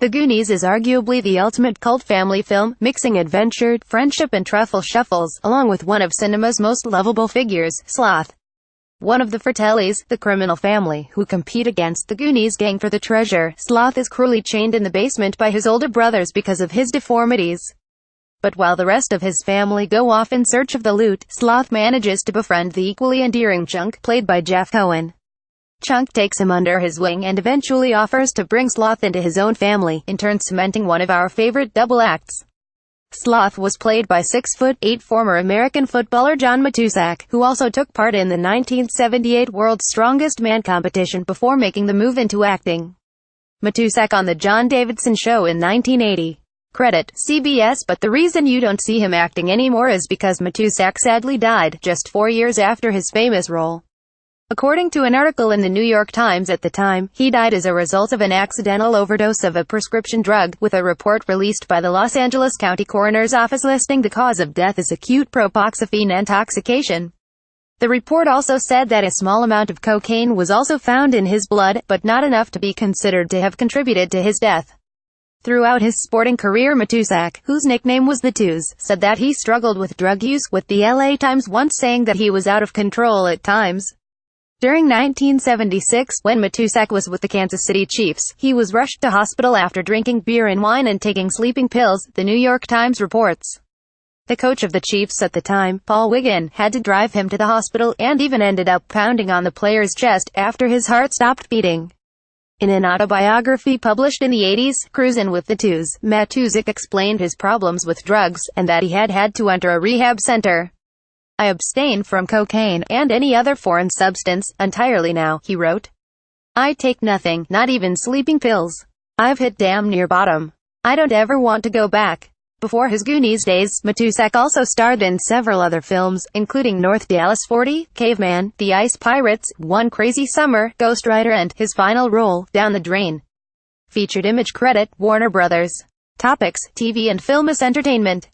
The Goonies is arguably the ultimate cult family film, mixing adventure, friendship and truffle shuffles, along with one of cinema's most lovable figures, Sloth. One of the Fratellis, the criminal family, who compete against the Goonies gang for the treasure. Sloth is cruelly chained in the basement by his older brothers because of his deformities. But while the rest of his family go off in search of the loot, Sloth manages to befriend the equally endearing Chunk, played by Jeff Cohen. Chunk takes him under his wing and eventually offers to bring Sloth into his own family, in turn cementing one of our favorite double acts. Sloth was played by 6'8" former American footballer John Matuszak, who also took part in the 1978 World's Strongest Man competition before making the move into acting. Matuszak on The John Davidson Show in 1980. Credit, CBS. But the reason you don't see him acting anymore is because Matuszak sadly died, just 4 years after his famous role. According to an article in the New York Times at the time, he died as a result of an accidental overdose of a prescription drug, with a report released by the Los Angeles County Coroner's Office listing the cause of death as acute propoxyphene intoxication. The report also said that a small amount of cocaine was also found in his blood, but not enough to be considered to have contributed to his death. Throughout his sporting career, Matuszak, whose nickname was the Twos, said that he struggled with drug use, with the LA Times once saying that he was out of control at times. During 1976, when Matuszak was with the Kansas City Chiefs, he was rushed to hospital after drinking beer and wine and taking sleeping pills, the New York Times reports. The coach of the Chiefs at the time, Paul Wiggin, had to drive him to the hospital, and even ended up pounding on the player's chest after his heart stopped beating. In an autobiography published in the 80s, Cruisin' with the Twos, Matuszak explained his problems with drugs, and that he had to enter a rehab center. "I abstain from cocaine, and any other foreign substance, entirely now," he wrote. "I take nothing, not even sleeping pills. I've hit damn near bottom. I don't ever want to go back." Before his Goonies days, Matuszak also starred in several other films, including North Dallas 40, Caveman, The Ice Pirates, One Crazy Summer, Ghost Rider and, his final role, Down the Drain. Featured image credit, Warner Brothers. Topics: TV and Filmus Entertainment.